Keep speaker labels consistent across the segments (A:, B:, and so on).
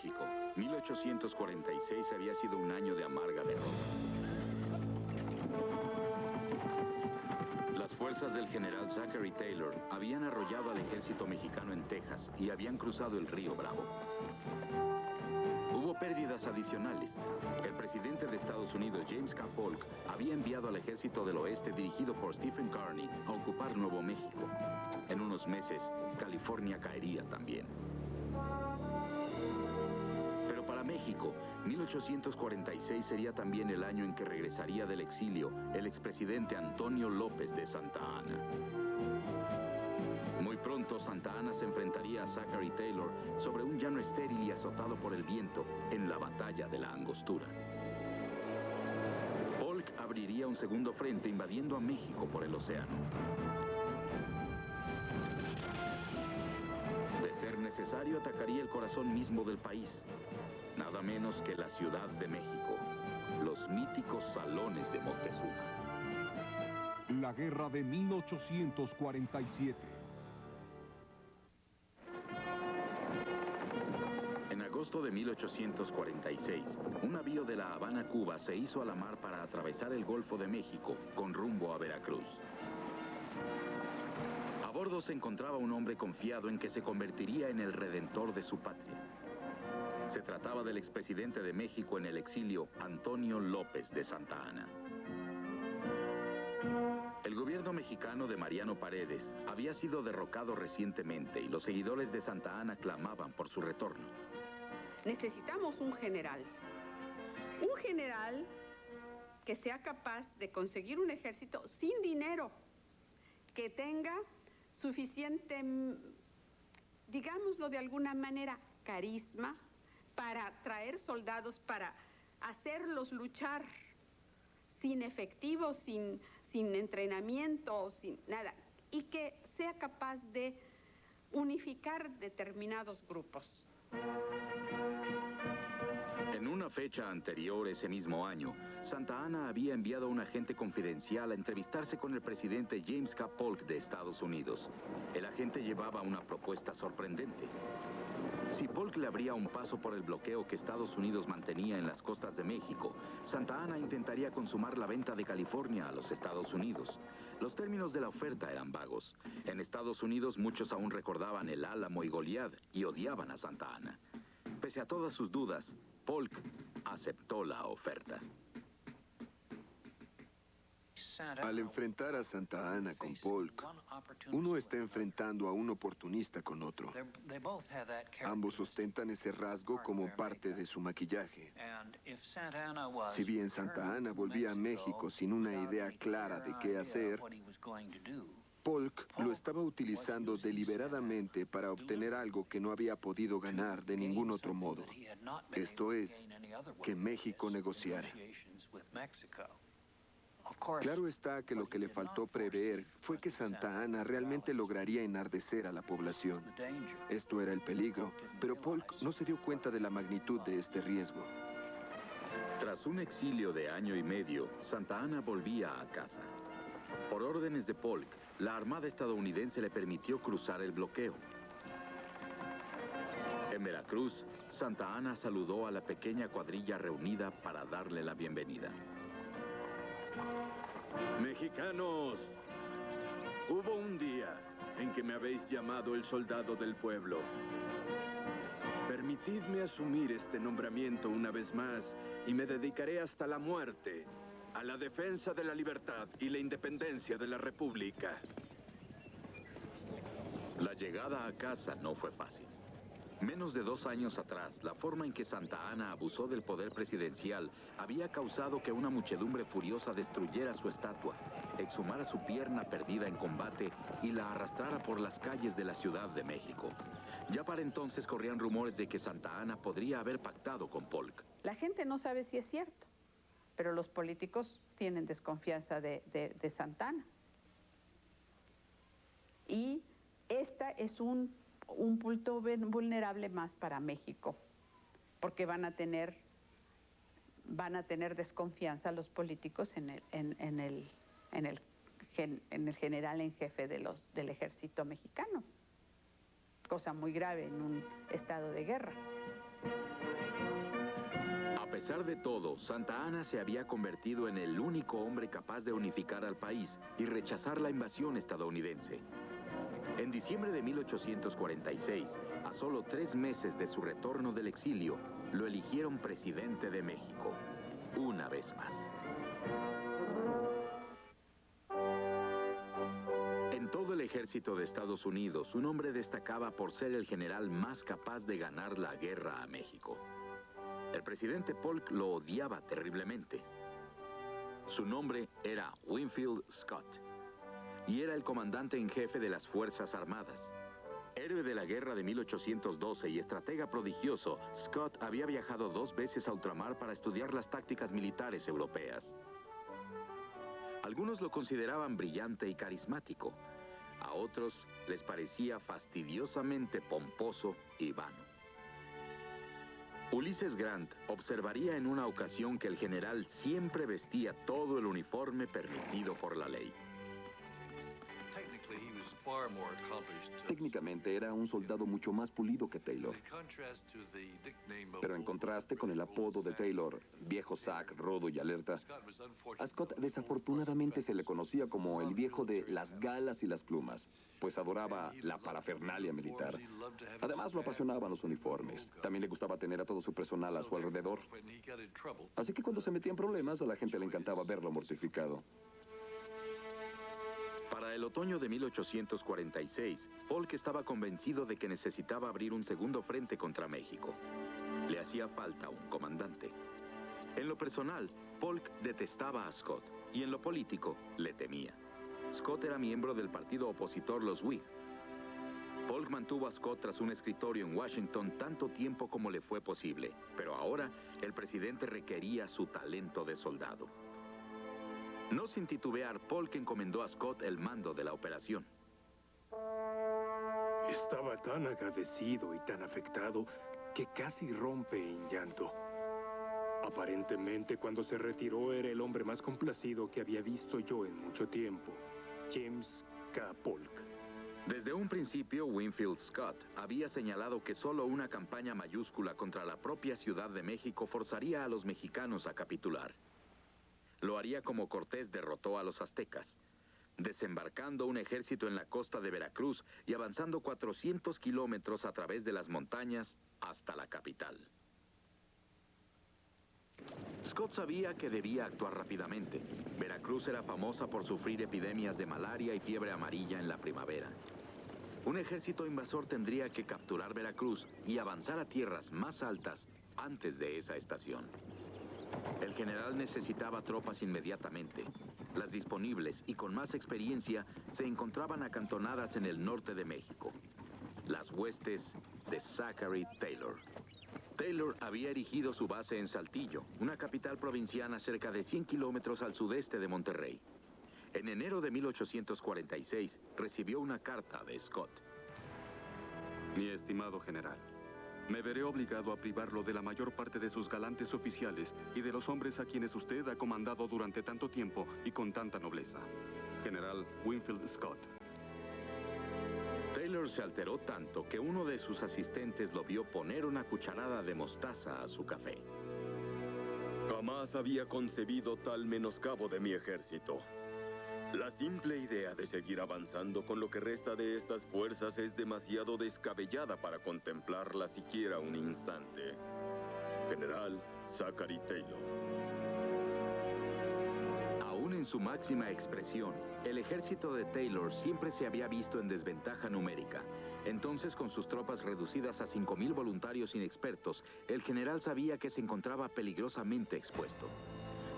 A: México, 1846 había sido un año de amarga derrota. Las fuerzas del general Zachary Taylor habían arrollado al ejército mexicano en Texas y habían cruzado el río Bravo. Hubo pérdidas adicionales. El presidente de Estados Unidos, James K. Polk, había enviado al ejército del oeste dirigido por Stephen Kearny a ocupar Nuevo México. En unos meses, California caería también. Pero para México, 1846 sería también el año en que regresaría del exilio el expresidente Antonio López de Santa Anna. Muy pronto, Santa Anna se enfrentaría a Zachary Taylor sobre un llano estéril y azotado por el viento en la batalla de la Angostura. Polk abriría un segundo frente invadiendo a México por el océano. De ser necesario, atacaría el corazón mismo del país. Nada menos que la Ciudad de México, los míticos Salones de Moctezuma.
B: La guerra de 1847.
A: En agosto de 1846, un navío de La Habana, Cuba, se hizo a la mar para atravesar el Golfo de México con rumbo a Veracruz. A bordo se encontraba un hombre confiado en que se convertiría en el redentor de su patria. Se trataba del expresidente de México en el exilio, Antonio López de Santa Anna. El gobierno mexicano de Mariano Paredes había sido derrocado recientemente y los seguidores de Santa Anna clamaban por su retorno.
C: Necesitamos un general que sea capaz de conseguir un ejército sin dinero, que tenga suficiente, digámoslo de alguna manera, carisma, para traer soldados, para hacerlos luchar sin efectivo, sin entrenamiento, sin nada, y que sea capaz de unificar determinados grupos.
A: En una fecha anterior, ese mismo año, Santa Anna había enviado a un agente confidencial a entrevistarse con el presidente James K. Polk de Estados Unidos. El agente llevaba una propuesta sorprendente. Si Polk le abría un paso por el bloqueo que Estados Unidos mantenía en las costas de México, Santa Anna intentaría consumar la venta de California a los Estados Unidos. Los términos de la oferta eran vagos. En Estados Unidos muchos aún recordaban el Álamo y Goliat y odiaban a Santa Anna. Pese a todas sus dudas, Polk aceptó la oferta.
D: Al enfrentar a Santa Anna con Polk, uno está enfrentando a un oportunista con otro. Ambos ostentan ese rasgo como parte de su maquillaje. Si bien Santa Anna volvía a México sin una idea clara de qué hacer, Polk lo estaba utilizando deliberadamente para obtener algo que no había podido ganar de ningún otro modo. Esto es, que México negociara. Claro está que lo que le faltó prever fue que Santa Anna realmente lograría enardecer a la población. Esto era el peligro, pero Polk no se dio cuenta de la magnitud de este riesgo.
A: Tras un exilio de año y medio, Santa Anna volvía a casa. Por órdenes de Polk, la Armada estadounidense le permitió cruzar el bloqueo. En Veracruz, Santa Anna saludó a la pequeña cuadrilla reunida para darle la bienvenida.
E: Mexicanos, hubo un día en que me habéis llamado el soldado del pueblo. Permitidme asumir este nombramiento una vez más y me dedicaré hasta la muerte a la defensa de la libertad y la independencia de la República.
A: La llegada a casa no fue fácil. Menos de 2 años atrás, la forma en que Santa Anna abusó del poder presidencial había causado que una muchedumbre furiosa destruyera su estatua, exhumara su pierna perdida en combate y la arrastrara por las calles de la Ciudad de México. Ya para entonces corrían rumores de que Santa Anna podría haber pactado con Polk.
C: La gente no sabe si es cierto, pero los políticos tienen desconfianza de Santa Anna. Y esta es un punto vulnerable más para México, porque van a tener desconfianza los políticos en el general en jefe del ejército mexicano, cosa muy grave en un estado de guerra.
A: A pesar de todo, Santa Anna se había convertido en el único hombre capaz de unificar al país y rechazar la invasión estadounidense. En diciembre de 1846, a solo 3 meses de su retorno del exilio, lo eligieron presidente de México, una vez más. En todo el ejército de Estados Unidos, un hombre destacaba por ser el general más capaz de ganar la guerra a México. El presidente Polk lo odiaba terriblemente. Su nombre era Winfield Scott, y era el comandante en jefe de las Fuerzas Armadas. Héroe de la guerra de 1812 y estratega prodigioso, Scott había viajado 2 veces a ultramar para estudiar las tácticas militares europeas. Algunos lo consideraban brillante y carismático. A otros les parecía fastidiosamente pomposo y vano. Ulysses Grant observaría en una ocasión que el general siempre vestía todo el uniforme permitido por la ley.
F: Técnicamente era un soldado mucho más pulido que Taylor. Pero en contraste con el apodo de Taylor, viejo Zack, rudo y alerta, a Scott desafortunadamente se le conocía como el viejo de las galas y las plumas, pues adoraba la parafernalia militar. Además lo apasionaban los uniformes. También le gustaba tener a todo su personal a su alrededor. Así que cuando se metía en problemas, a la gente le encantaba verlo mortificado.
A: Para el otoño de 1846, Polk estaba convencido de que necesitaba abrir un segundo frente contra México. Le hacía falta un comandante. En lo personal, Polk detestaba a Scott, y en lo político, le temía. Scott era miembro del partido opositor los Whig. Polk mantuvo a Scott tras un escritorio en Washington tanto tiempo como le fue posible, pero ahora el presidente requería su talento de soldado. No sin titubear, Polk encomendó a Scott el mando de la operación.
G: Estaba tan agradecido y tan afectado que casi rompe en llanto. Aparentemente, cuando se retiró, era el hombre más complacido que había visto yo en mucho tiempo. James K. Polk.
A: Desde un principio, Winfield Scott había señalado que solo una campaña mayúscula contra la propia Ciudad de México forzaría a los mexicanos a capitular. Lo haría como Cortés derrotó a los aztecas, desembarcando un ejército en la costa de Veracruz y avanzando 400 kilómetros a través de las montañas hasta la capital. Scott sabía que debía actuar rápidamente. Veracruz era famosa por sufrir epidemias de malaria y fiebre amarilla en la primavera. Un ejército invasor tendría que capturar Veracruz y avanzar a tierras más altas antes de esa estación. El general necesitaba tropas inmediatamente. Las disponibles y con más experiencia se encontraban acantonadas en el norte de México. Las huestes de Zachary Taylor. Taylor había erigido su base en Saltillo, una capital provinciana cerca de 100 kilómetros al sudeste de Monterrey. En enero de 1846 recibió una carta de Scott.
H: Mi estimado general, me veré obligado a privarlo de la mayor parte de sus galantes oficiales y de los hombres a quienes usted ha comandado durante tanto tiempo y con tanta nobleza. General Winfield Scott.
A: Taylor se alteró tanto que uno de sus asistentes lo vio poner una cucharada de mostaza a su café.
I: Jamás había concebido tal menoscabo de mi ejército. La simple idea de seguir avanzando con lo que resta de estas fuerzas es demasiado descabellada para contemplarla siquiera un instante. General Zachary Taylor.
A: Aún en su máxima expresión, el ejército de Taylor siempre se había visto en desventaja numérica. Entonces, con sus tropas reducidas a 5,000 voluntarios inexpertos, el general sabía que se encontraba peligrosamente expuesto.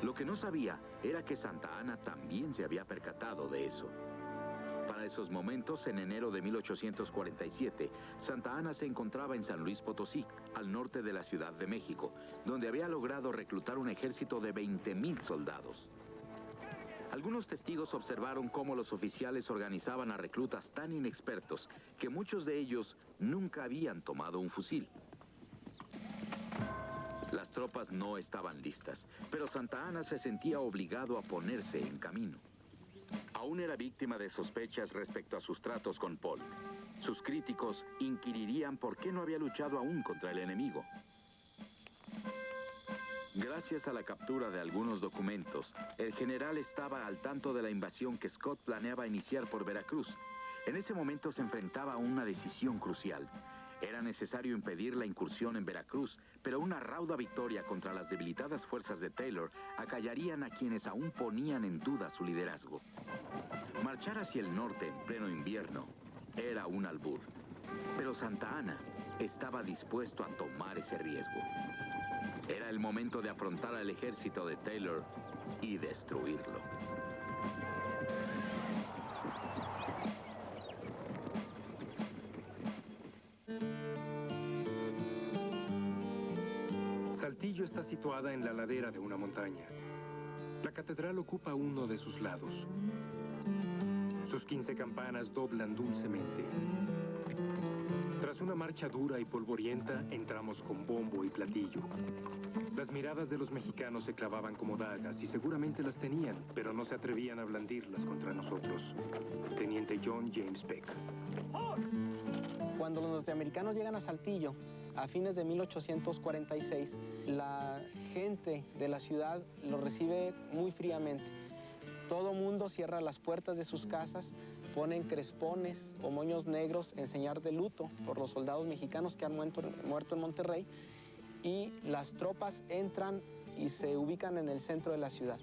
A: Lo que no sabía era que Santa Anna también se había percatado de eso. Para esos momentos, en enero de 1847, Santa Anna se encontraba en San Luis Potosí, al norte de la Ciudad de México, donde había logrado reclutar un ejército de 20,000 soldados. Algunos testigos observaron cómo los oficiales organizaban a reclutas tan inexpertos que muchos de ellos nunca habían tomado un fusil. Las tropas no estaban listas, pero Santa Anna se sentía obligado a ponerse en camino. Aún era víctima de sospechas respecto a sus tratos con Polk. Sus críticos inquirirían por qué no había luchado aún contra el enemigo. Gracias a la captura de algunos documentos, el general estaba al tanto de la invasión que Scott planeaba iniciar por Veracruz. En ese momento se enfrentaba a una decisión crucial. Era necesario impedir la incursión en Veracruz, pero una rauda victoria contra las debilitadas fuerzas de Taylor acallarían a quienes aún ponían en duda su liderazgo. Marchar hacia el norte en pleno invierno era un albur, pero Santa Anna estaba dispuesto a tomar ese riesgo. Era el momento de afrontar al ejército de Taylor y destruirlo.
G: Saltillo está situada en la ladera de una montaña. La catedral ocupa uno de sus lados. Sus 15 campanas doblan dulcemente. Tras una marcha dura y polvorienta, entramos con bombo y platillo. Las miradas de los mexicanos se clavaban como dagas y seguramente las tenían, pero no se atrevían a blandirlas contra nosotros. Teniente John James Peck.
J: Cuando los norteamericanos llegan a Saltillo, a fines de 1846, la gente de la ciudad lo recibe muy fríamente. Todo mundo cierra las puertas de sus casas, ponen crespones o moños negros en señal de luto por los soldados mexicanos que han muerto en Monterrey, y las tropas entran y se ubican en el centro de la ciudad.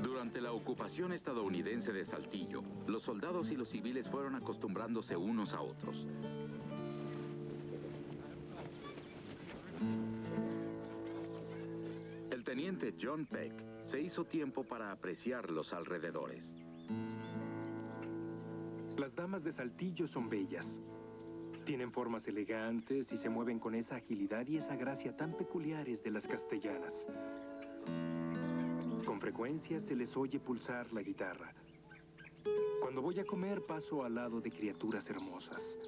A: Durante la ocupación estadounidense de Saltillo, los soldados y los civiles fueron acostumbrándose unos a otros. El teniente John Peck se hizo tiempo para apreciar los alrededores.
G: Las damas de Saltillo son bellas. Tienen formas elegantes y se mueven con esa agilidad y esa gracia tan peculiares de las castellanas. Con frecuencia se les oye pulsar la guitarra. Cuando voy a comer paso al lado de criaturas hermosas.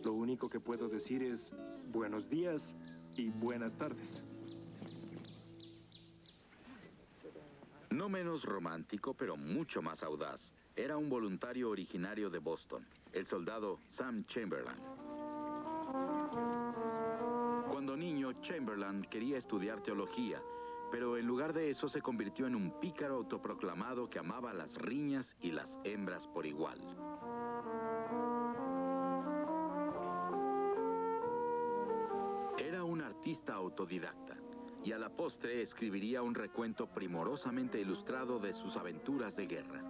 G: Lo único que puedo decir es buenos días y buenas tardes.
A: No menos romántico, pero mucho más audaz, era un voluntario originario de Boston, el soldado Sam Chamberlain. Cuando niño, Chamberlain quería estudiar teología, pero en lugar de eso se convirtió en un pícaro autoproclamado que amaba las riñas y las hembras por igual. Era un artista autodidacta, y a la postre escribiría un recuento primorosamente ilustrado de sus aventuras de guerra.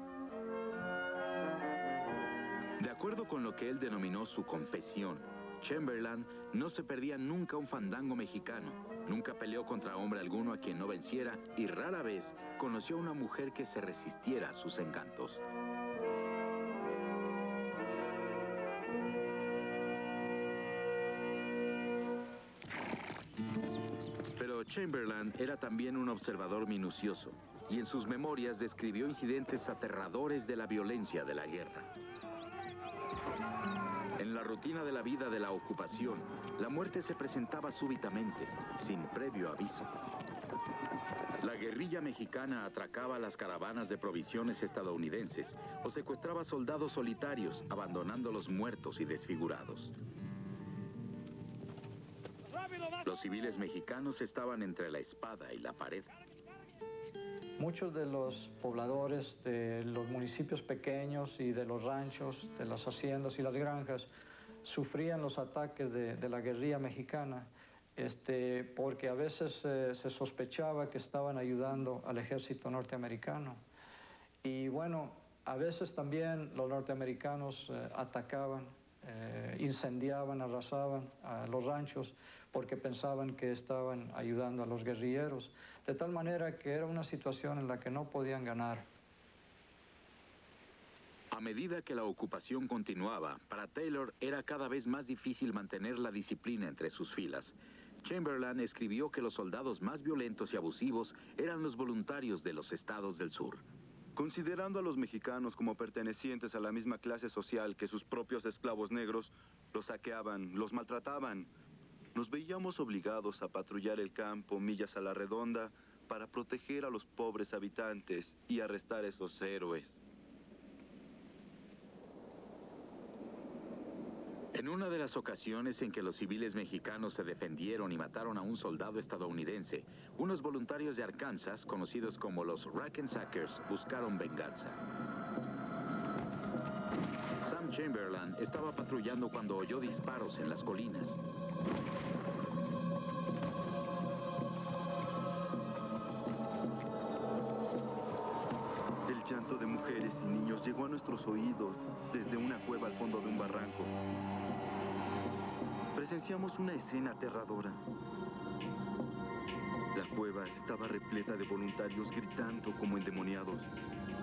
A: De acuerdo con lo que él denominó su confesión, Chamberlain no se perdía nunca un fandango mexicano, nunca peleó contra hombre alguno a quien no venciera y rara vez conoció a una mujer que se resistiera a sus encantos. Pero Chamberlain era también un observador minucioso y en sus memorias describió incidentes aterradores de la violencia de la guerra. En la rutina de la vida de la ocupación, la muerte se presentaba súbitamente, sin previo aviso. La guerrilla mexicana atracaba las caravanas de provisiones estadounidenses o secuestraba soldados solitarios, abandonándolos muertos y desfigurados. Los civiles mexicanos estaban entre la espada y la pared.
K: Muchos de los pobladores de los municipios pequeños y de los ranchos, de las haciendas y las granjas, sufrían los ataques de la guerrilla mexicana, porque a veces se sospechaba que estaban ayudando al ejército norteamericano. Y bueno, a veces también los norteamericanos atacaban, incendiaban, arrasaban a los ranchos porque pensaban que estaban ayudando a los guerrilleros, de tal manera que era una situación en la que no podían ganar.
A: A medida que la ocupación continuaba, para Taylor era cada vez más difícil mantener la disciplina entre sus filas. Chamberlain escribió que los soldados más violentos y abusivos eran los voluntarios de los estados del sur.
L: Considerando a los mexicanos como pertenecientes a la misma clase social que sus propios esclavos negros, los saqueaban, los maltrataban. Nos veíamos obligados a patrullar el campo millas a la redonda para proteger a los pobres habitantes y arrestar a esos héroes.
A: En una de las ocasiones en que los civiles mexicanos se defendieron y mataron a un soldado estadounidense, unos voluntarios de Arkansas, conocidos como los Rackensackers, buscaron venganza. Sam Chamberlain estaba patrullando cuando oyó disparos en las colinas.
L: El llanto de mujeres y niños llegó a nuestros oídos desde una cueva al fondo de un barranco. Presenciamos una escena aterradora. La cueva estaba repleta de voluntarios gritando como endemoniados,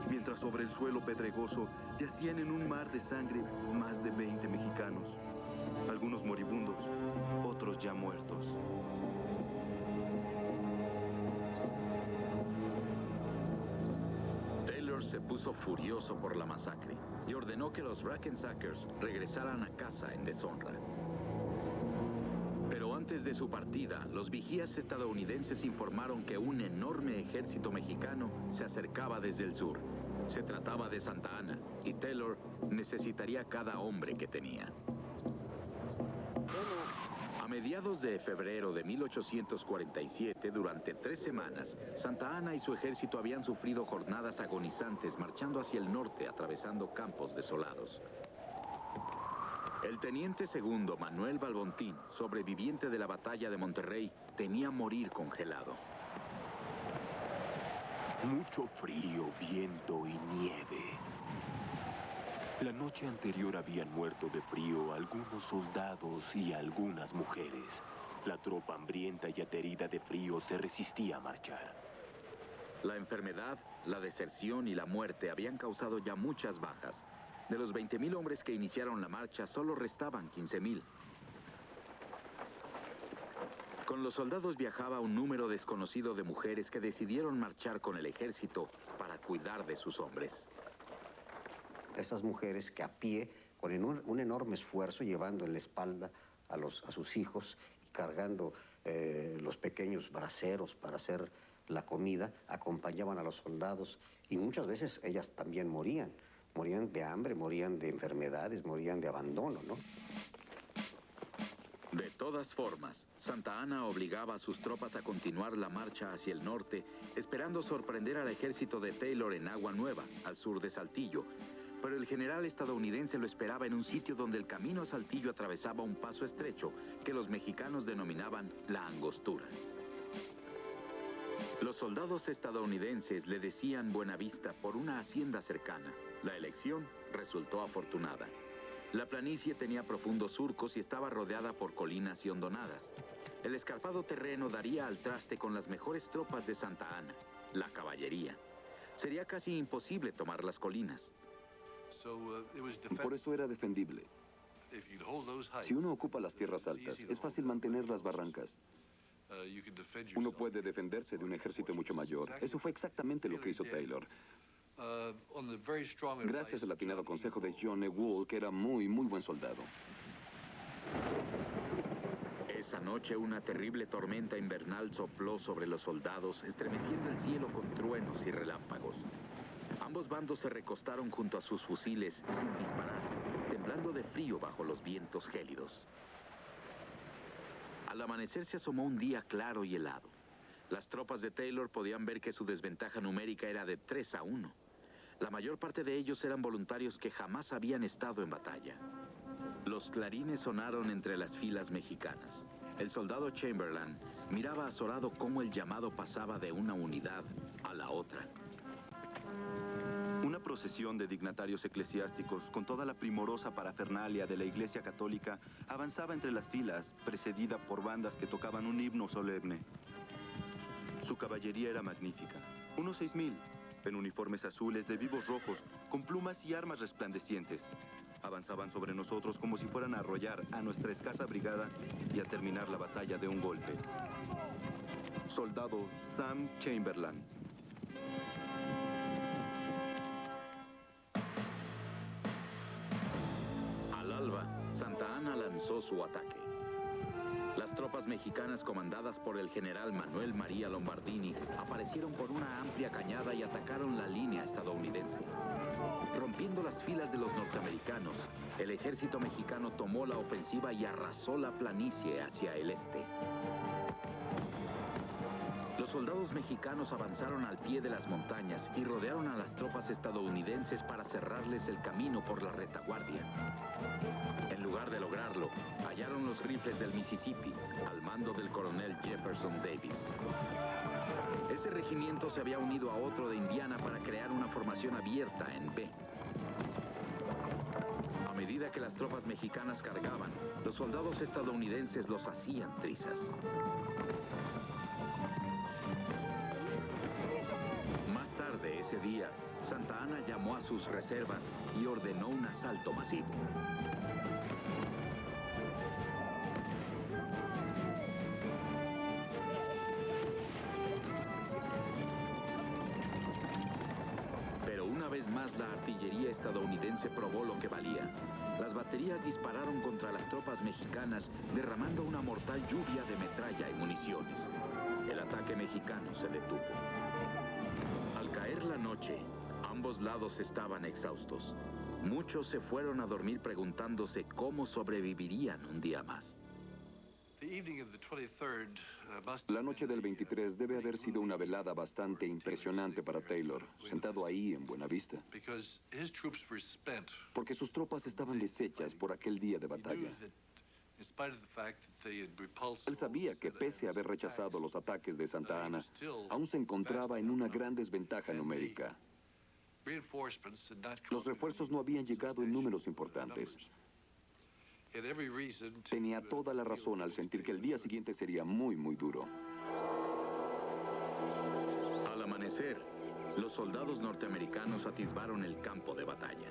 L: mientras sobre el suelo pedregoso yacían en un mar de sangre más de 20 mexicanos. Algunos moribundos, otros ya muertos.
A: Taylor se puso furioso por la masacre y ordenó que los Rackensackers regresaran a casa en deshonra. Pero antes de su partida, los vigías estadounidenses informaron que un enorme ejército mexicano se acercaba desde el sur. Se trataba de Santa Ana y Taylor necesitaría cada hombre que tenía. A mediados de febrero de 1847, durante 3 semanas, Santa Ana y su ejército habían sufrido jornadas agonizantes marchando hacia el norte, atravesando campos desolados. El teniente segundo Manuel Balbontín, sobreviviente de la batalla de Monterrey, temía morir congelado.
M: Mucho frío, viento y nieve. La noche anterior habían muerto de frío algunos soldados y algunas mujeres. La tropa hambrienta y aterida de frío se resistía a marchar.
A: La enfermedad, la deserción y la muerte habían causado ya muchas bajas. De los 20,000 hombres que iniciaron la marcha, solo restaban 15,000. Con los soldados viajaba un número desconocido de mujeres que decidieron marchar con el ejército para cuidar de sus hombres.
N: Esas mujeres que a pie, con un enorme esfuerzo, llevando en la espalda a sus hijos y cargando los pequeños braseros para hacer la comida, acompañaban a los soldados y muchas veces ellas también morían. Morían de hambre, morían de enfermedades, morían de abandono, ¿no?
A: De todas formas, Santa Ana obligaba a sus tropas a continuar la marcha hacia el norte, esperando sorprender al ejército de Taylor en Agua Nueva, al sur de Saltillo. Pero el general estadounidense lo esperaba en un sitio donde el camino a Saltillo atravesaba un paso estrecho que los mexicanos denominaban la Angostura. Los soldados estadounidenses le decían Buenavista por una hacienda cercana. La elección resultó afortunada. La planicie tenía profundos surcos y estaba rodeada por colinas y hondonadas. El escarpado terreno daría al traste con las mejores tropas de Santa Ana, la caballería. Sería casi imposible tomar las colinas.
F: Por eso era defendible. Si uno ocupa las tierras altas, es fácil mantener las barrancas. Uno puede defenderse de un ejército mucho mayor. Eso fue exactamente lo que hizo Taylor. Gracias al atinado consejo de John E. Wool, que era muy buen soldado.
A: Esa noche una terrible tormenta invernal sopló sobre los soldados, estremeciendo el cielo con truenos y relámpagos. Ambos bandos se recostaron junto a sus fusiles sin disparar, temblando de frío bajo los vientos gélidos. Al amanecer se asomó un día claro y helado. Las tropas de Taylor podían ver que su desventaja numérica era de 3-1. La mayor parte de ellos eran voluntarios que jamás habían estado en batalla. Los clarines sonaron entre las filas mexicanas. El soldado Chamberlain miraba azorado cómo el llamado pasaba de una unidad a la otra.
L: Una procesión de dignatarios eclesiásticos con toda la primorosa parafernalia de la Iglesia Católica avanzaba entre las filas, precedida por bandas que tocaban un himno solemne. Su caballería era magnífica, unos 6,000, en uniformes azules de vivos rojos, con plumas y armas resplandecientes. Avanzaban sobre nosotros como si fueran a arrollar a nuestra escasa brigada y a terminar la batalla de un golpe. Soldado Sam Chamberlain.
A: Al alba, Santa Ana lanzó su ataque. Las tropas mexicanas comandadas por el general Manuel María Lombardini aparecieron por una amplia cañada y atacaron la línea estadounidense. Rompiendo las filas de los norteamericanos, el ejército mexicano tomó la ofensiva y arrasó la planicie hacia el este. Los soldados mexicanos avanzaron al pie de las montañas y rodearon a las tropas estadounidenses para cerrarles el camino por la retaguardia. En lugar de lograrlo, hallaron los rifles del Mississippi, al mando del coronel Jefferson Davis. Ese regimiento se había unido a otro de Indiana para crear una formación abierta en B. A medida que las tropas mexicanas cargaban, los soldados estadounidenses los hacían trizas. Más tarde ese día, Santa Anna llamó a sus reservas y ordenó un asalto masivo. Pero una vez más la artillería estadounidense probó lo que valía. Las baterías dispararon contra las tropas mexicanas, derramando una mortal lluvia de metralla y municiones. El ataque mexicano se detuvo. Al caer la noche, ambos lados estaban exhaustos. Muchos se fueron a dormir preguntándose cómo sobrevivirían un día más.
F: La noche del 23 debe haber sido una velada bastante impresionante para Taylor, sentado ahí en Buena Vista, porque sus tropas estaban deshechas por aquel día de batalla. Él sabía que pese a haber rechazado los ataques de Santa Anna, aún se encontraba en una gran desventaja numérica. Los refuerzos no habían llegado en números importantes. Tenía toda la razón al sentir que el día siguiente sería muy, muy duro.
A: Al amanecer, los soldados norteamericanos atisbaron el campo de batalla.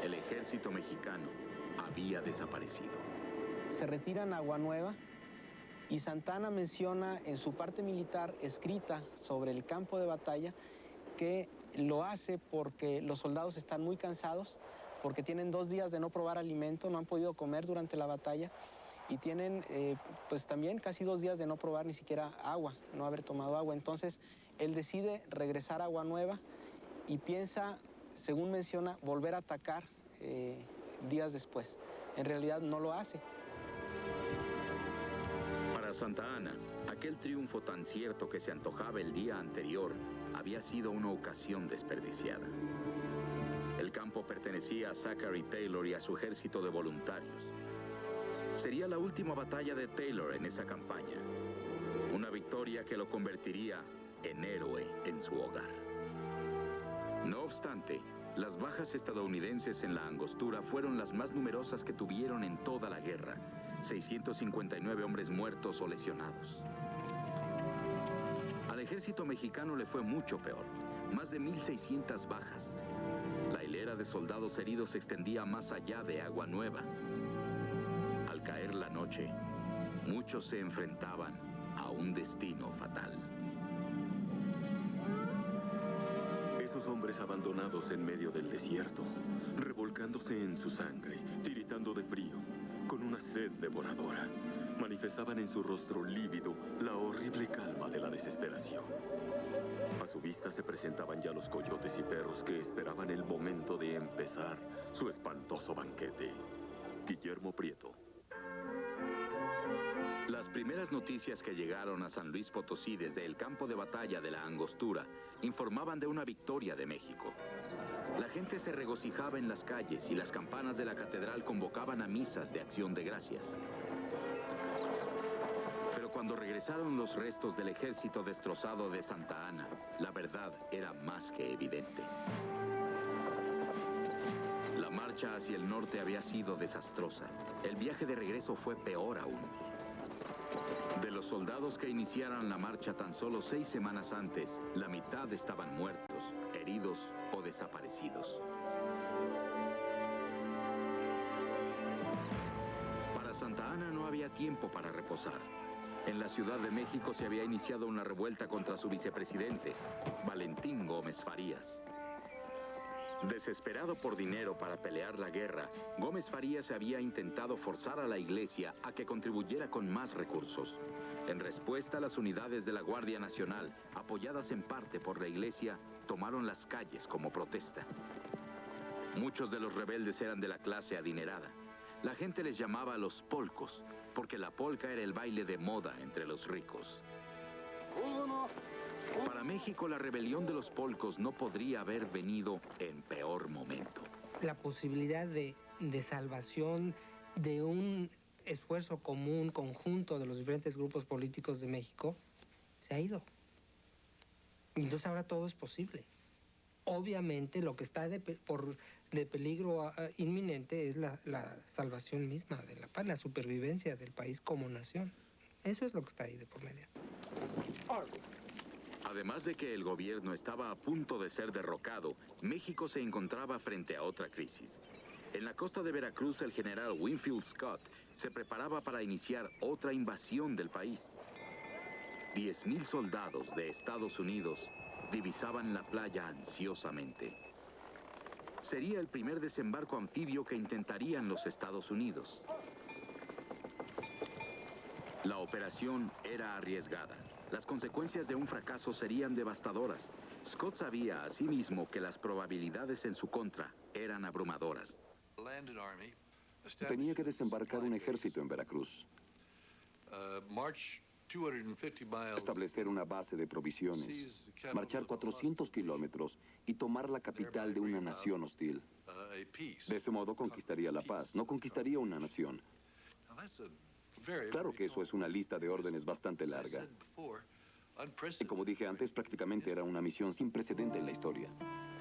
A: El ejército mexicano había desaparecido.
J: Se retiran a Agua Nueva y Santa Anna menciona en su parte militar escrita sobre el campo de batalla que lo hace porque los soldados están muy cansados, porque tienen 2 días de no probar alimento, no han podido comer durante la batalla y tienen pues también casi 2 días de no probar ni siquiera agua, no haber tomado agua. Entonces él decide regresar a Agua Nueva y piensa, según menciona, volver a atacar días después. En realidad no lo hace.
A: Para Santa Anna, aquel triunfo tan cierto que se antojaba el día anterior había sido una ocasión desperdiciada. El campo pertenecía a Zachary Taylor y a su ejército de voluntarios. Sería la última batalla de Taylor en esa campaña. Una victoria que lo convertiría en héroe en su hogar. No obstante, las bajas estadounidenses en la Angostura fueron las más numerosas que tuvieron en toda la guerra. 659 hombres muertos o lesionados. Al ejército mexicano le fue mucho peor. Más de 1,600 bajas. La hilera de soldados heridos se extendía más allá de Agua Nueva. Al caer la noche, muchos se enfrentaban a un destino fatal.
I: Esos hombres abandonados en medio del desierto, revolcándose en su sangre, tiritando de frío, con una sed devoradora, manifestaban en su rostro lívido la horrible calma de la desesperación. A su vista se presentaban ya los coyotes y perros que esperaban el momento de empezar su espantoso banquete. Guillermo Prieto.
A: Las primeras noticias que llegaron a San Luis Potosí desde el campo de batalla de la Angostura informaban de una victoria de México. La gente se regocijaba en las calles y las campanas de la catedral convocaban a misas de acción de gracias. Pero cuando regresaron los restos del ejército destrozado de Santa Anna, la verdad era más que evidente. La marcha hacia el norte había sido desastrosa. El viaje de regreso fue peor aún. De los soldados que iniciaran la marcha tan solo 6 semanas antes, la mitad estaban muertos, heridos o desaparecidos. Para Santa Anna no había tiempo para reposar. En la Ciudad de México se había iniciado una revuelta contra su vicepresidente, Valentín Gómez Farías. Desesperado por dinero para pelear la guerra, Gómez Farías había intentado forzar a la iglesia a que contribuyera con más recursos. En respuesta, las unidades de la Guardia Nacional, apoyadas en parte por la iglesia, tomaron las calles como protesta. Muchos de los rebeldes eran de la clase adinerada. La gente les llamaba los polcos, porque la polca era el baile de moda entre los ricos. Para México, la rebelión de los polcos no podría haber venido en peor momento.
O: La posibilidad de salvación de un esfuerzo común, conjunto de los diferentes grupos políticos de México, se ha ido. Y entonces ahora todo es posible. Obviamente lo que está de peligro inminente es la salvación misma de la paz, la supervivencia del país como nación. Eso es lo que está ahí de por medio.
A: Además de que el gobierno estaba a punto de ser derrocado, México se encontraba frente a otra crisis. En la costa de Veracruz, el general Winfield Scott se preparaba para iniciar otra invasión del país. 10,000 soldados de Estados Unidos divisaban la playa ansiosamente. Sería el primer desembarco anfibio que intentarían los Estados Unidos. La operación era arriesgada. Las consecuencias de un fracaso serían devastadoras. Scott sabía asimismo que las probabilidades en su contra eran abrumadoras.
F: Tenía que desembarcar un ejército en Veracruz, establecer una base de provisiones, marchar 400 kilómetros y tomar la capital de una nación hostil. De ese modo conquistaría la paz, no conquistaría una nación. Claro que eso es una lista de órdenes bastante larga. Y como dije antes, prácticamente era una misión sin precedente en la historia.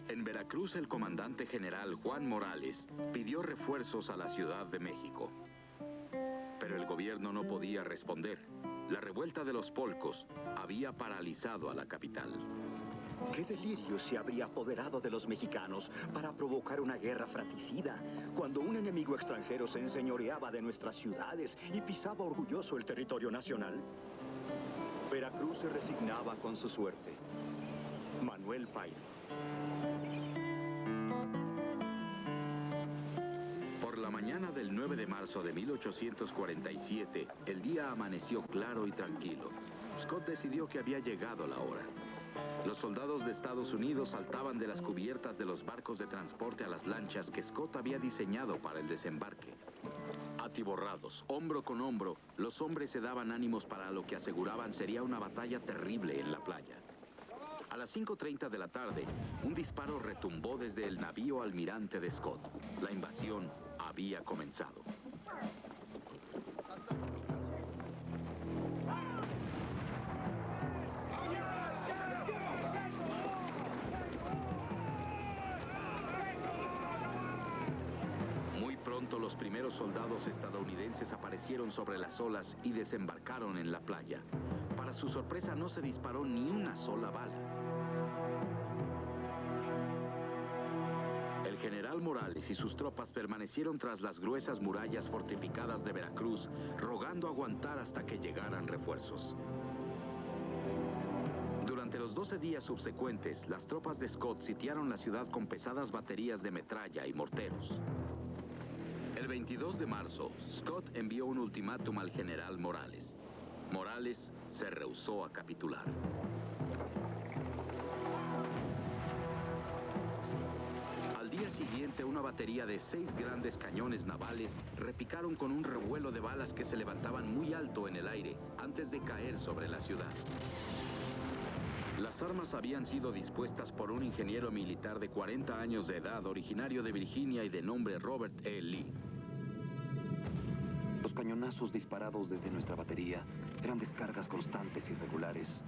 A: En Veracruz, el comandante general Juan Morales pidió refuerzos a la Ciudad de México. Pero el gobierno no podía responder. La revuelta de los polcos había paralizado a la capital.
P: ¿Qué delirio se habría apoderado de los mexicanos para provocar una guerra fratricida cuando un enemigo extranjero se enseñoreaba de nuestras ciudades y pisaba orgulloso el territorio nacional? Veracruz se resignaba con su suerte. Manuel Pairo.
A: Por la mañana del 9 de marzo de 1847, el día amaneció claro y tranquilo. Scott decidió que había llegado la hora. Los soldados de Estados Unidos saltaban de las cubiertas de los barcos de transporte a las lanchas que Scott había diseñado para el desembarque. Atiborrados, hombro con hombro, los hombres se daban ánimos para lo que aseguraban sería una batalla terrible en la playa. A las 5:30 de la tarde, un disparo retumbó desde el navío almirante de Scott. La invasión había comenzado. Los primeros soldados estadounidenses aparecieron sobre las olas y desembarcaron en la playa. Para su sorpresa, no se disparó ni una sola bala. El general Morales y sus tropas permanecieron tras las gruesas murallas fortificadas de Veracruz, rogando aguantar hasta que llegaran refuerzos. Durante los 12 días subsecuentes, las tropas de Scott sitiaron la ciudad con pesadas baterías de metralla y morteros. El 22 de marzo, Scott envió un ultimátum al general Morales. Morales se rehusó a capitular. Al día siguiente, una batería de 6 grandes cañones navales repicaron con un revuelo de balas que se levantaban muy alto en el aire antes de caer sobre la ciudad. Las armas habían sido dispuestas por un ingeniero militar de 40 años de edad, originario de Virginia y de nombre Robert E. Lee.
F: Los cañonazos disparados desde nuestra batería eran descargas constantes y regulares,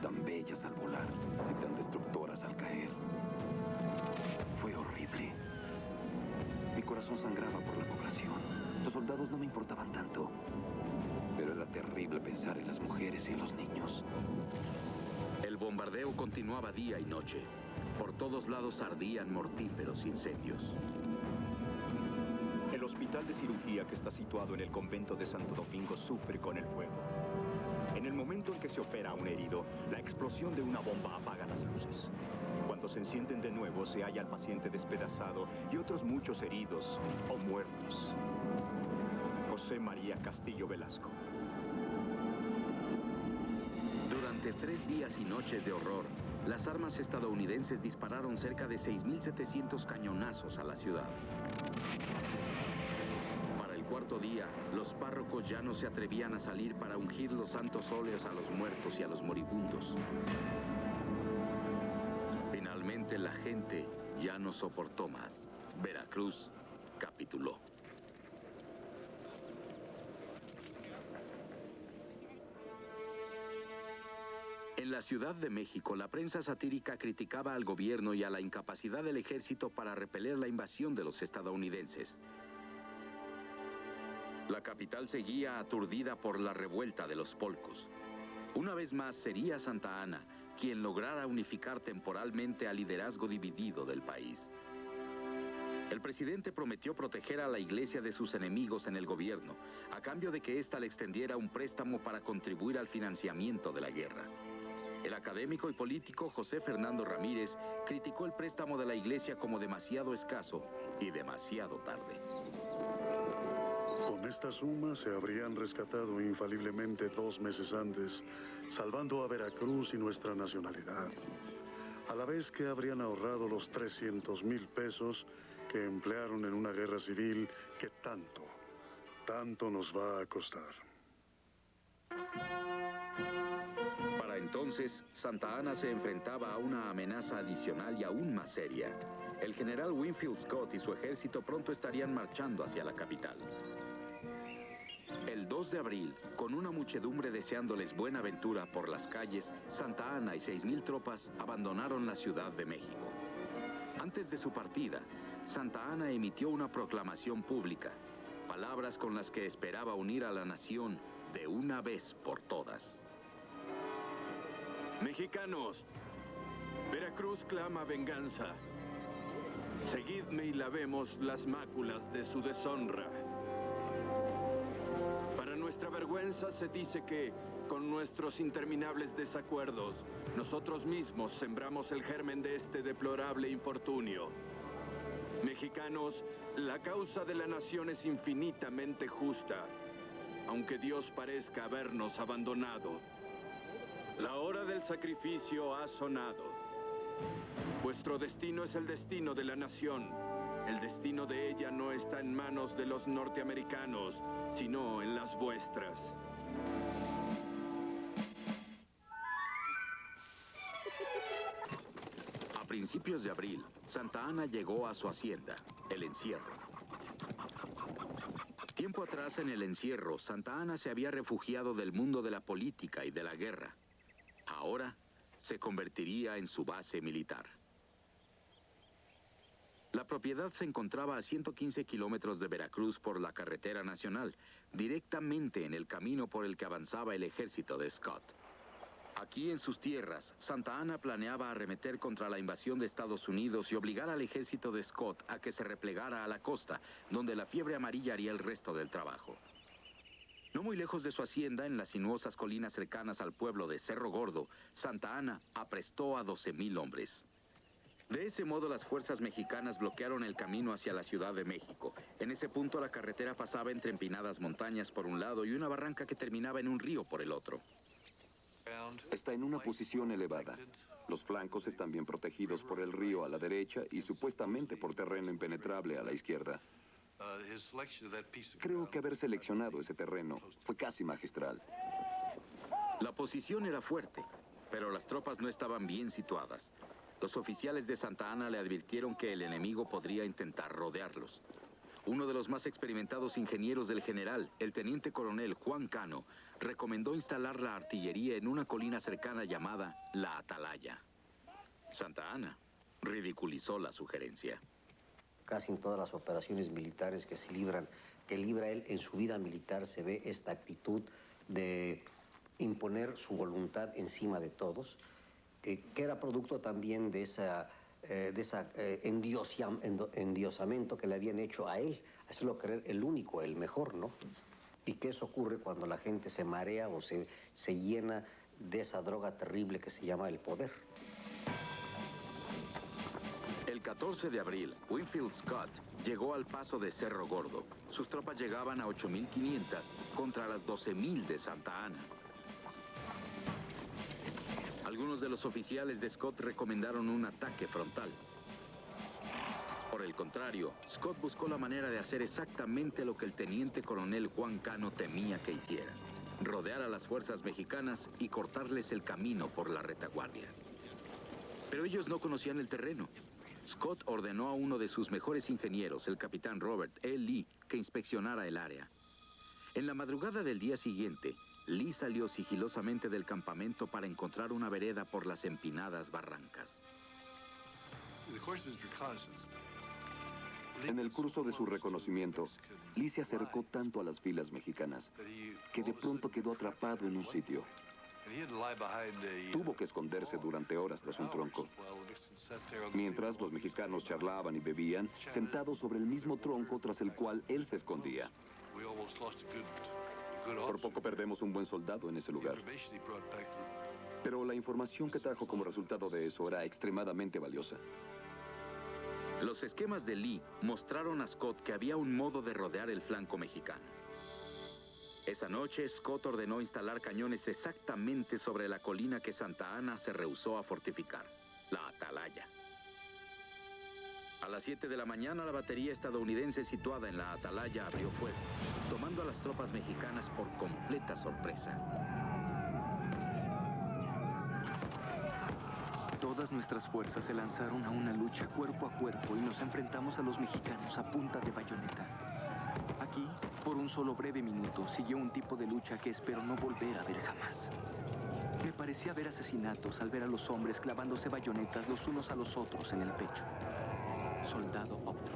F: tan bellas al volar y tan destructoras al caer. Fue horrible. Mi corazón sangraba por la población. Los soldados no me importaban tanto, pero era terrible pensar en las mujeres y en los niños.
A: El bombardeo continuaba día y noche. Por todos lados ardían mortíferos incendios.
P: El hospital de cirugía que está situado en el convento de Santo Domingo sufre con el fuego. En el momento en que se opera a un herido, la explosión de una bomba apaga las luces. Cuando se encienden de nuevo, se halla al paciente despedazado y otros muchos heridos o muertos. José María Castillo Velasco.
A: Durante 3 días y noches de horror, las armas estadounidenses dispararon cerca de 6.700 cañonazos a la ciudad. Para el cuarto día, los párrocos ya no se atrevían a salir para ungir los santos óleos a los muertos y a los moribundos. Finalmente, la gente ya no soportó más. Veracruz capituló. En la Ciudad de México, la prensa satírica criticaba al gobierno y a la incapacidad del ejército para repeler la invasión de los estadounidenses. La capital seguía aturdida por la revuelta de los polcos. Una vez más sería Santa Anna quien lograra unificar temporalmente al liderazgo dividido del país. El presidente prometió proteger a la iglesia de sus enemigos en el gobierno, a cambio de que ésta le extendiera un préstamo para contribuir al financiamiento de la guerra. El académico y político José Fernando Ramírez criticó el préstamo de la iglesia como demasiado escaso y demasiado tarde.
Q: Con esta suma se habrían rescatado infaliblemente 2 meses antes, salvando a Veracruz y nuestra nacionalidad, a la vez que habrían ahorrado los 300,000 pesos que emplearon en una guerra civil que tanto nos va a costar.
A: Para entonces, Santa Anna se enfrentaba a una amenaza adicional y aún más seria. El general Winfield Scott y su ejército pronto estarían marchando hacia la capital. El 2 de abril, con una muchedumbre deseándoles buena ventura por las calles, Santa Anna y 6,000 tropas abandonaron la Ciudad de México. Antes de su partida, Santa Anna emitió una proclamación pública, palabras con las que esperaba unir a la nación de una vez por todas.
E: Mexicanos, Veracruz clama venganza. Seguidme y lavemos las máculas de su deshonra. Para nuestra vergüenza se dice que, con nuestros interminables desacuerdos, nosotros mismos sembramos el germen de este deplorable infortunio. Mexicanos, la causa de la nación es infinitamente justa, aunque Dios parezca habernos abandonado. La hora del sacrificio ha sonado. Vuestro destino es el destino de la nación. El destino de ella no está en manos de los norteamericanos, sino en las vuestras.
A: A principios de abril, Santa Anna llegó a su hacienda, El Encierro. Tiempo atrás, en El Encierro, Santa Anna se había refugiado del mundo de la política y de la guerra. Ahora se convertiría en su base militar. La propiedad se encontraba a 115 kilómetros de Veracruz por la carretera nacional, directamente en el camino por el que avanzaba el ejército de Scott. Aquí en sus tierras, Santa Anna planeaba arremeter contra la invasión de Estados Unidos y obligar al ejército de Scott a que se replegara a la costa, donde la fiebre amarilla haría el resto del trabajo. No muy lejos de su hacienda, en las sinuosas colinas cercanas al pueblo de Cerro Gordo, Santa Anna aprestó a 12,000 hombres. De ese modo, las fuerzas mexicanas bloquearon el camino hacia la Ciudad de México. En ese punto, la carretera pasaba entre empinadas montañas por un lado y una barranca que terminaba en un río por el otro.
F: Está en una posición elevada. Los flancos están bien protegidos por el río a la derecha y supuestamente por terreno impenetrable a la izquierda. Creo que haber seleccionado ese terreno fue casi magistral.
A: La posición era fuerte, pero las tropas no estaban bien situadas. Los oficiales de Santa Anna le advirtieron que el enemigo podría intentar rodearlos. Uno de los más experimentados ingenieros del general, el teniente coronel Juan Cano, recomendó instalar la artillería en una colina cercana llamada La Atalaya. Santa Anna ridiculizó la sugerencia.
N: Casi en todas las operaciones militares que libra él en su vida militar, se ve esta actitud de imponer su voluntad encima de todos, que era producto también de endiosamiento que le habían hecho a él, hacerlo creer el único, el mejor, ¿no? Y que eso ocurre cuando la gente se marea o se llena de esa droga terrible que se llama el poder.
A: 14 de abril, Winfield Scott llegó al paso de Cerro Gordo. Sus tropas llegaban a 8.500 contra las 12.000 de Santa Ana. Algunos de los oficiales de Scott recomendaron un ataque frontal. Por el contrario, Scott buscó la manera de hacer exactamente lo que el teniente coronel Juan Cano temía que hiciera: rodear a las fuerzas mexicanas y cortarles el camino por la retaguardia. Pero ellos no conocían el terreno. Scott ordenó a uno de sus mejores ingenieros, el capitán Robert E. Lee, que inspeccionara el área. En la madrugada del día siguiente, Lee salió sigilosamente del campamento para encontrar una vereda por las empinadas barrancas.
F: En el curso de su reconocimiento, Lee se acercó tanto a las filas mexicanas que de pronto quedó atrapado en un sitio. Tuvo que esconderse durante horas tras un tronco. Mientras los mexicanos charlaban y bebían, sentados sobre el mismo tronco tras el cual él se escondía. Por poco perdemos un buen soldado en ese lugar. Pero la información que trajo como resultado de eso era extremadamente valiosa.
A: Los esquemas de Lee mostraron a Scott que había un modo de rodear el flanco mexicano. Esa noche, Scott ordenó instalar cañones exactamente sobre la colina que Santa Ana se rehusó a fortificar, la Atalaya. A las 7 de la mañana, la batería estadounidense situada en la Atalaya abrió fuego, tomando a las tropas mexicanas por completa sorpresa.
R: Todas nuestras fuerzas se lanzaron a una lucha cuerpo a cuerpo y nos enfrentamos a los mexicanos a punta de bayoneta. Aquí, por un solo breve minuto, siguió un tipo de lucha que espero no volver a ver jamás. Me parecía ver asesinatos al ver a los hombres clavándose bayonetas los unos a los otros en el pecho. Soldado Upton.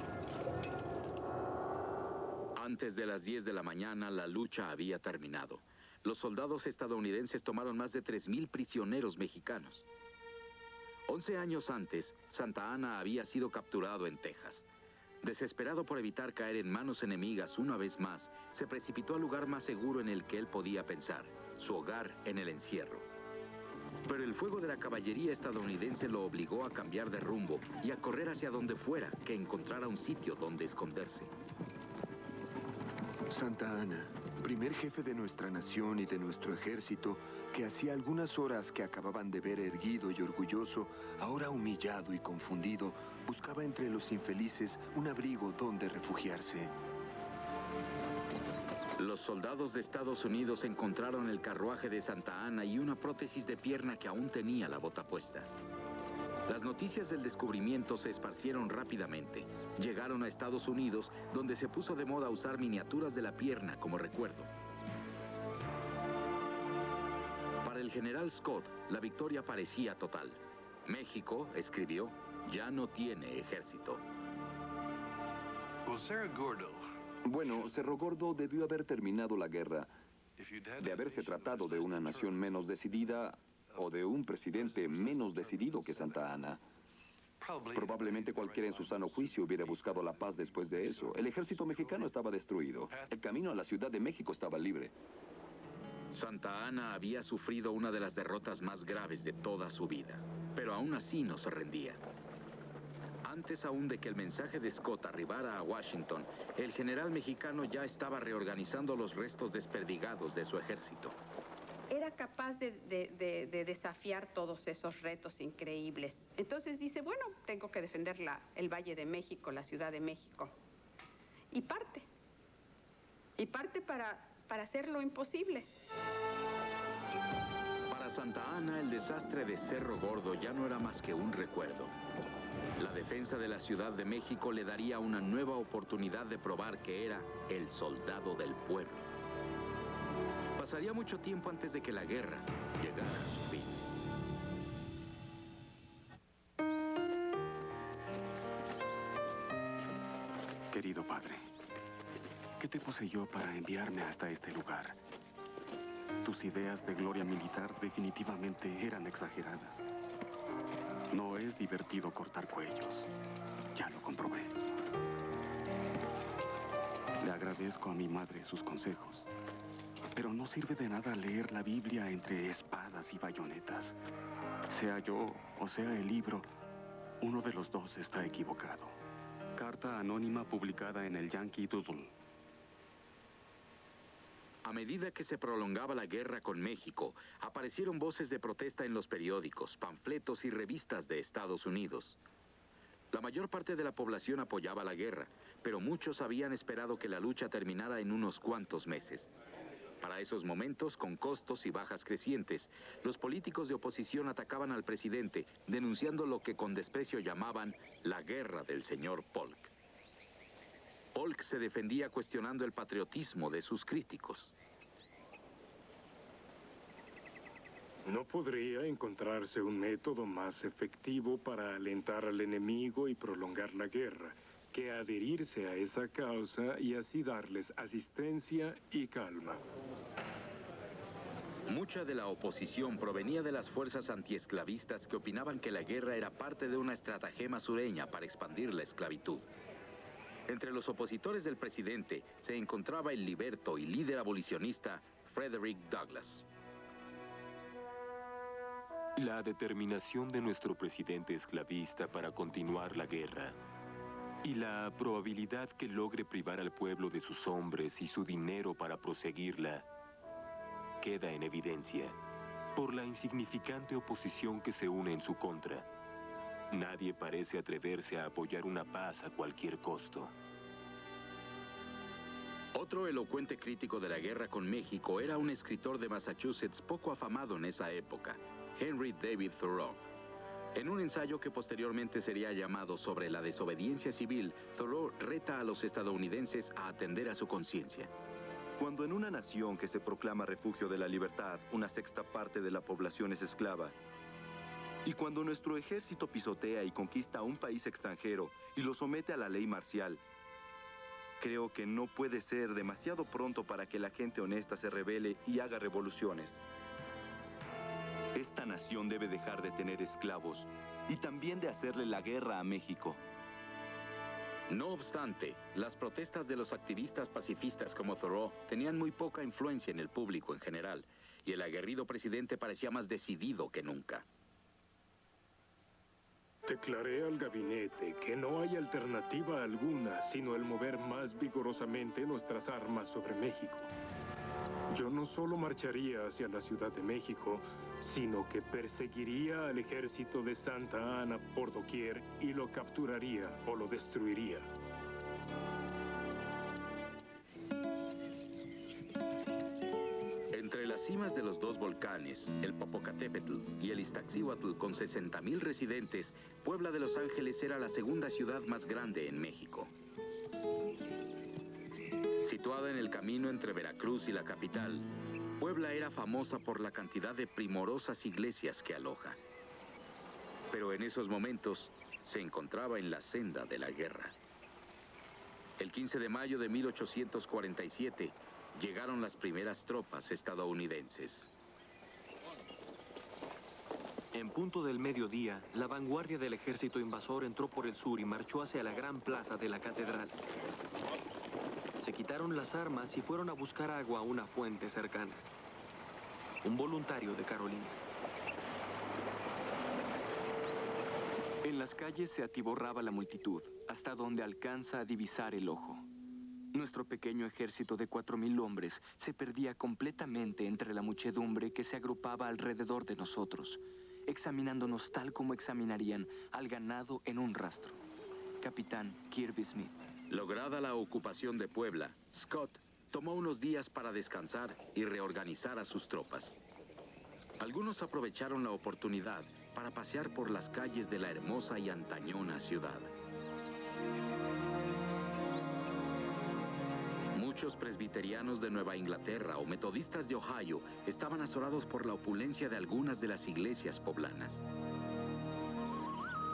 A: Antes de las 10 de la mañana, la lucha había terminado. Los soldados estadounidenses tomaron más de 3.000 prisioneros mexicanos. 11 años antes, Santa Ana había sido capturado en Texas. Desesperado por evitar caer en manos enemigas una vez más, se precipitó al lugar más seguro en el que él podía pensar: su hogar en el encierro. Pero el fuego de la caballería estadounidense lo obligó a cambiar de rumbo y a correr hacia donde fuera que encontrara un sitio donde esconderse.
D: Santa Ana, primer jefe de nuestra nación y de nuestro ejército, que hacía algunas horas que acababan de ver erguido y orgulloso, ahora humillado y confundido, buscaba entre los infelices un abrigo donde refugiarse.
A: Los soldados de Estados Unidos encontraron el carruaje de Santa Ana y una prótesis de pierna que aún tenía la bota puesta. Las noticias del descubrimiento se esparcieron rápidamente. Llegaron a Estados Unidos, donde se puso de moda usar miniaturas de la pierna como recuerdo. Para el general Scott, la victoria parecía total. México, escribió, ya no tiene ejército.
F: Bueno, Cerro Gordo debió haber terminado la guerra. De haberse tratado de una nación menos decidida o de un presidente menos decidido que Santa Ana. Probablemente cualquiera en su sano juicio hubiera buscado la paz después de eso. El ejército mexicano estaba destruido. El camino a la Ciudad de México estaba libre.
A: Santa Ana había sufrido una de las derrotas más graves de toda su vida, pero aún así no se rendía. Antes aún de que el mensaje de Scott arribara a Washington, el general mexicano ya estaba reorganizando los restos desperdigados de su ejército.
C: Era capaz de desafiar todos esos retos increíbles. Entonces dice, bueno, tengo que defender el Valle de México, la Ciudad de México. Y parte. Y parte para hacer lo imposible.
A: Para Santa Ana, el desastre de Cerro Gordo ya no era más que un recuerdo. La defensa de la Ciudad de México le daría una nueva oportunidad de probar que era el soldado del pueblo. Pasaría mucho tiempo antes de que la guerra llegara a su fin.
G: Querido padre, ¿qué te poseyó para enviarme hasta este lugar? Tus ideas de gloria militar definitivamente eran exageradas. No es divertido cortar cuellos. Ya lo comprobé. Le agradezco a mi madre sus consejos. Pero no sirve de nada leer la Biblia entre espadas y bayonetas. Sea yo o sea el libro,
H: Uno de los dos está equivocado. Carta anónima publicada en el Yankee Doodle.
A: A medida que se prolongaba la guerra con México, aparecieron voces de protesta en los periódicos, panfletos y revistas de Estados Unidos. La mayor parte de la población apoyaba la guerra, pero muchos habían esperado que la lucha terminara en unos cuantos meses. Para esos momentos, con costos y bajas crecientes, los políticos de oposición atacaban al presidente, denunciando lo que con desprecio llamaban la guerra del señor Polk. Polk se defendía cuestionando el patriotismo de sus críticos.
G: ¿No podría encontrarse un método más efectivo para alentar al enemigo y prolongar la guerra que adherirse a esa causa y así darles asistencia y calma?
A: Mucha de la oposición provenía de las fuerzas antiesclavistas que opinaban que la guerra era parte de una estratagema sureña para expandir la esclavitud. Entre los opositores del presidente se encontraba el liberto y líder abolicionista Frederick Douglass.
M: La determinación de nuestro presidente esclavista para continuar la guerra y la probabilidad que logre privar al pueblo de sus hombres y su dinero para proseguirla queda en evidencia por la insignificante oposición que se une en su contra. Nadie parece atreverse a apoyar una paz a cualquier costo.
A: Otro elocuente crítico de la guerra con México era un escritor de Massachusetts poco afamado en esa época, Henry David Thoreau. En un ensayo que posteriormente sería llamado Sobre la desobediencia civil, Thoreau reta a los estadounidenses a atender a su conciencia.
L: Cuando en una nación que se proclama refugio de la libertad, una sexta parte de la población es esclava, y cuando nuestro ejército pisotea y conquista a un país extranjero y lo somete a la ley marcial, creo que no puede ser demasiado pronto para que la gente honesta se rebele y haga revoluciones. Esta nación debe dejar de tener esclavos y también de hacerle la guerra a México.
A: No obstante, las protestas de los activistas pacifistas como Thoreau tenían muy poca influencia en el público en general, y el aguerrido presidente parecía más decidido que nunca.
G: Declaré al gabinete que no hay alternativa alguna sino el mover más vigorosamente nuestras armas sobre México. Yo no solo marcharía hacia la Ciudad de México, sino que perseguiría al ejército de Santa Anna por doquier y lo capturaría o lo destruiría.
A: Entre las cimas de los dos volcanes, el Popocatépetl y el Iztaccíhuatl, con 60,000 residentes, Puebla de Los Ángeles era la segunda ciudad más grande en México. Situada en el camino entre Veracruz y la capital, Puebla era famosa por la cantidad de primorosas iglesias que aloja. Pero en esos momentos se encontraba en la senda de la guerra. El 15 de mayo de 1847 llegaron las primeras tropas estadounidenses.
R: En punto del mediodía, la vanguardia del ejército invasor entró por el sur y marchó hacia la gran plaza de la catedral. Se quitaron las armas y fueron a buscar agua a una fuente cercana. Un voluntario de Carolina. En las calles se atiborraba la multitud, hasta donde alcanza a divisar el ojo. Nuestro pequeño ejército de 4,000 hombres se perdía completamente entre la muchedumbre que se agrupaba alrededor de nosotros, examinándonos tal como examinarían al ganado en un rastro. Capitán Kirby Smith.
A: Lograda la ocupación de Puebla, Scott tomó unos días para descansar y reorganizar a sus tropas. Algunos aprovecharon la oportunidad para pasear por las calles de la hermosa y antañona ciudad. Muchos presbiterianos de Nueva Inglaterra o metodistas de Ohio estaban azorados por la opulencia de algunas de las iglesias poblanas.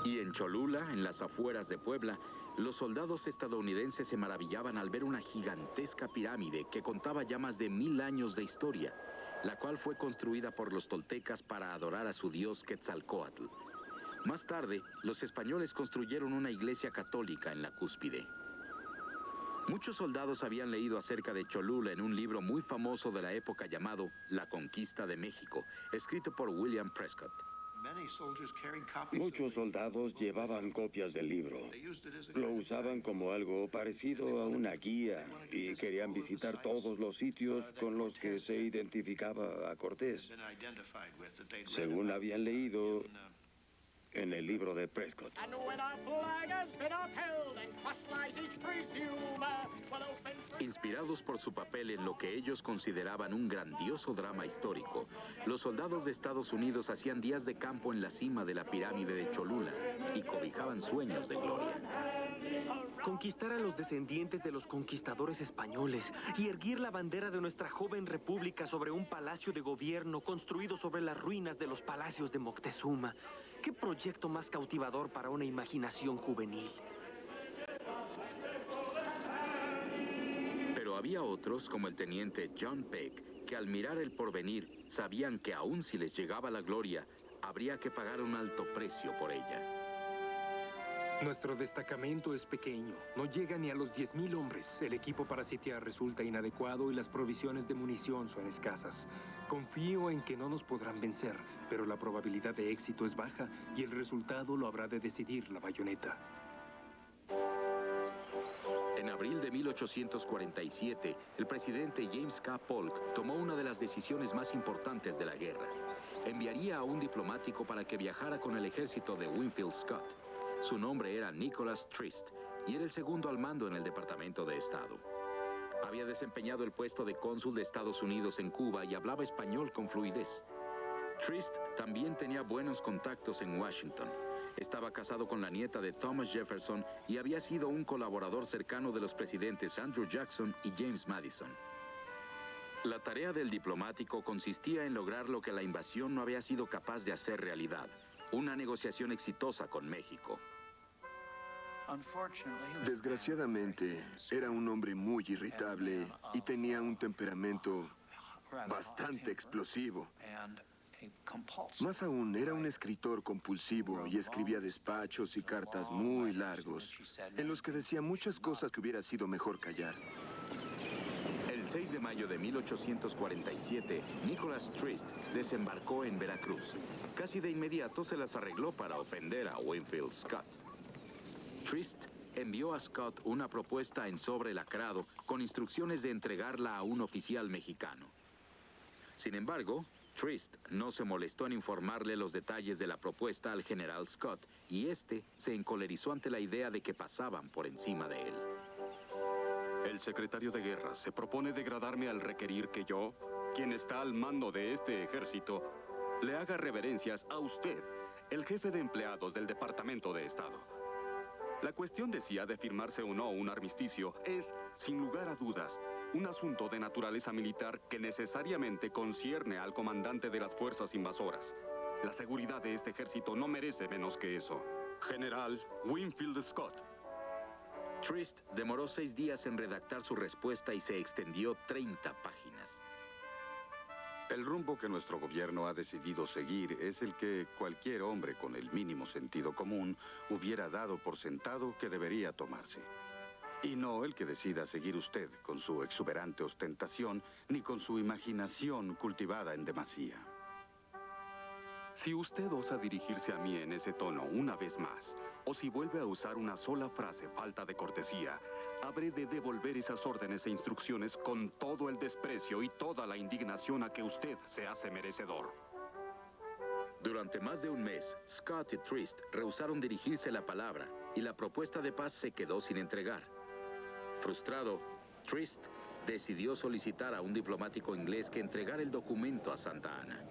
A: Y en Cholula, en las afueras de Puebla, los soldados estadounidenses se maravillaban al ver una gigantesca pirámide que contaba ya más de 1000 años de historia, la cual fue construida por los toltecas para adorar a su dios Quetzalcóatl. Más tarde, los españoles construyeron una iglesia católica en la cúspide. Muchos soldados habían leído acerca de Cholula en un libro muy famoso de la época llamado La Conquista de México, escrito por William Prescott.
S: Muchos soldados llevaban copias del libro. Lo usaban como algo parecido a una guía y querían visitar todos los sitios con los que se identificaba a Cortés, según habían leído en el libro de Prescott.
A: Inspirados por su papel en lo que ellos consideraban un grandioso drama histórico, los soldados de Estados Unidos hacían días de campo en la cima de la pirámide de Cholula y cobijaban sueños de gloria.
R: Conquistar a los descendientes de los conquistadores españoles y erguir la bandera de nuestra joven república sobre un palacio de gobierno construido sobre las ruinas de los palacios de Moctezuma. ¿Qué proyecto más cautivador para una imaginación juvenil?
A: Pero había otros, como el teniente John Peck, que al mirar el porvenir sabían que aun si les llegaba la gloria, habría que pagar un alto precio por ella.
G: Nuestro destacamento es pequeño, no llega ni a los 10,000 hombres. El equipo para sitiar resulta inadecuado y las provisiones de munición son escasas. Confío en que no nos podrán vencer, pero la probabilidad de éxito es baja y el resultado lo habrá de decidir la bayoneta.
A: En abril de 1847, el presidente James K. Polk tomó una de las decisiones más importantes de la guerra. Enviaría a un diplomático para que viajara con el ejército de Winfield Scott. Su nombre era Nicholas Trist y era el segundo al mando en el Departamento de Estado. Había desempeñado el puesto de cónsul de Estados Unidos en Cuba y hablaba español con fluidez. Trist también tenía buenos contactos en Washington. Estaba casado con la nieta de Thomas Jefferson y había sido un colaborador cercano de los presidentes Andrew Jackson y James Madison. La tarea del diplomático consistía en lograr lo que la invasión no había sido capaz de hacer realidad: una negociación exitosa con México.
D: Desgraciadamente, era un hombre muy irritable y tenía un temperamento bastante explosivo. Más aún, era un escritor compulsivo y escribía despachos y cartas muy largos, en los que decía muchas cosas que hubiera sido mejor callar.
A: El 6 de mayo de 1847, Nicholas Trist desembarcó en Veracruz. Casi de inmediato se las arregló para ofender a Winfield Scott. Trist envió a Scott una propuesta en sobre lacrado con instrucciones de entregarla a un oficial mexicano. Sin embargo, Trist no se molestó en informarle los detalles de la propuesta al general Scott y este se encolerizó ante la idea de que pasaban por encima de él.
H: El secretario de Guerra se propone degradarme al requerir que yo, quien está al mando de este ejército, le haga reverencias a usted, el jefe de empleados del Departamento de Estado. La cuestión decía de firmarse o no un armisticio es, sin lugar a dudas, un asunto de naturaleza militar que necesariamente concierne al comandante de las fuerzas invasoras. La seguridad de este ejército no merece menos que eso. General Winfield Scott.
A: Trist demoró 6 días en redactar su respuesta y se extendió 30 páginas.
T: El rumbo que nuestro gobierno ha decidido seguir es el que cualquier hombre con el mínimo sentido común hubiera dado por sentado que debería tomarse. Y no el que decida seguir usted con su exuberante ostentación ni con su imaginación cultivada en demasía.
H: Si usted osa dirigirse a mí en ese tono una vez más, o si vuelve a usar una sola frase falta de cortesía, habré de devolver esas órdenes e instrucciones con todo el desprecio y toda la indignación a que usted se hace merecedor.
A: Durante más de un mes, Scott y Trist rehusaron dirigirse la palabra y la propuesta de paz se quedó sin entregar. Frustrado, Trist decidió solicitar a un diplomático inglés que entregara el documento a Santa Anna.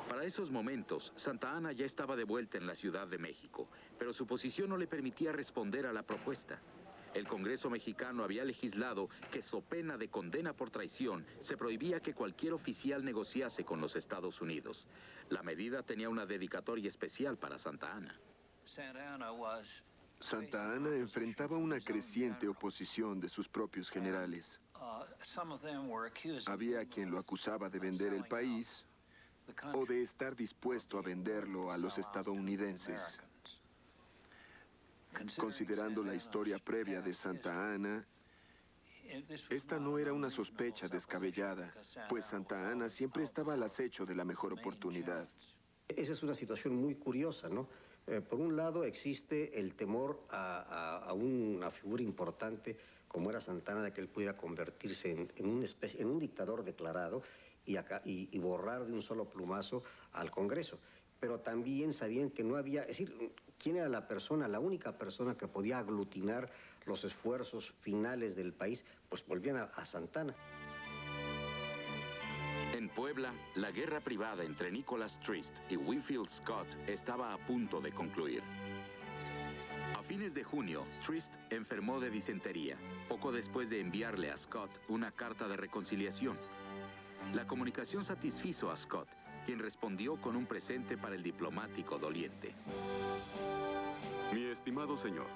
A: Para esos momentos, Santa Anna ya estaba de vuelta en la Ciudad de México, pero su posición no le permitía responder a la propuesta. El Congreso mexicano había legislado que, so pena de condena por traición, se prohibía que cualquier oficial negociase con los Estados Unidos. La medida tenía una dedicatoria especial para Santa Anna.
D: Santa Anna enfrentaba una creciente oposición de sus propios generales. Había quien lo acusaba de vender el país o de estar dispuesto a venderlo a los estadounidenses. Considerando la historia previa de Santa Anna, esta no era una sospecha descabellada, pues Santa Anna siempre estaba al acecho de la mejor oportunidad.
N: Esa es una situación muy curiosa, ¿no? Por un lado existe el temor a una figura importante como era Santa Anna, de que él pudiera convertirse en un dictador declarado y borrar de un solo plumazo al Congreso. Pero también sabían que no había, es decir, ¿quién era la única persona que podía aglutinar los esfuerzos finales del país? Pues volvían a Santa Anna.
A: En Puebla, la guerra privada entre Nicholas Trist y Winfield Scott estaba a punto de concluir. A fines de junio, Trist enfermó de disentería, poco después de enviarle a Scott una carta de reconciliación. La comunicación satisfizo a Scott, quien respondió con un presente para el diplomático doliente.
H: Mi estimado señor,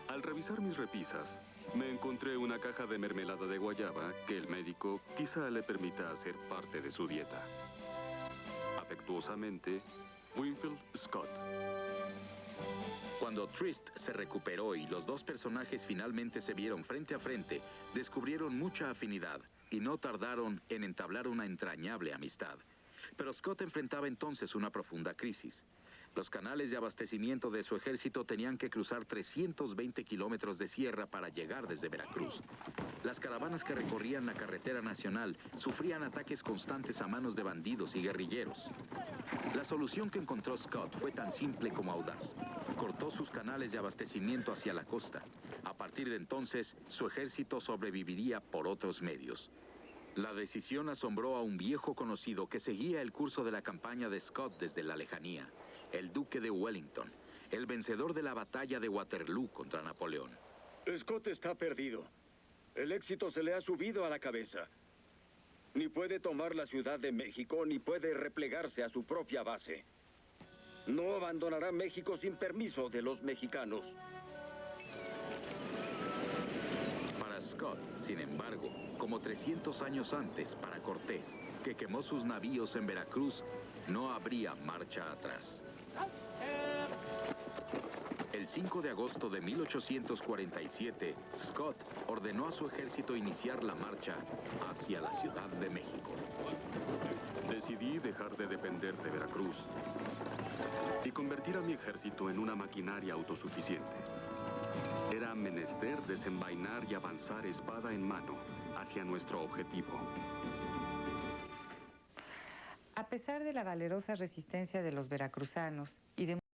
H: al revisar mis repisas, me encontré una caja de mermelada de guayaba que el médico quizá le permita hacer parte de su dieta. Afectuosamente, Winfield Scott.
A: Cuando Trist se recuperó y los dos personajes finalmente se vieron frente a frente, descubrieron mucha afinidad y no tardaron en entablar una entrañable amistad. Pero Scott enfrentaba entonces una profunda crisis. Los canales de abastecimiento de su ejército tenían que cruzar 320 kilómetros de sierra para llegar desde Veracruz. Las caravanas que recorrían la carretera nacional sufrían ataques constantes a manos de bandidos y guerrilleros. La solución que encontró Scott fue tan simple como audaz. Cortó sus canales de abastecimiento hacia la costa. A partir de entonces, su ejército sobreviviría por otros medios. La decisión asombró a un viejo conocido que seguía el curso de la campaña de Scott desde la lejanía. El duque de Wellington, el vencedor de la batalla de Waterloo contra Napoleón.
S: Scott está perdido. El éxito se le ha subido a la cabeza. Ni puede tomar la Ciudad de México, ni puede replegarse a su propia base. No abandonará México sin permiso de los mexicanos.
A: Para Scott, sin embargo, como 300 años antes para Cortés, que quemó sus navíos en Veracruz, no habría marcha atrás. El 5 de agosto de 1847, Scott ordenó a su ejército iniciar la marcha hacia la Ciudad de México.
H: Decidí dejar de depender de Veracruz y convertir a mi ejército en una maquinaria autosuficiente. Era menester desenvainar y avanzar espada en mano hacia nuestro objetivo.
U: A pesar de la valerosa resistencia de los veracruzanos y de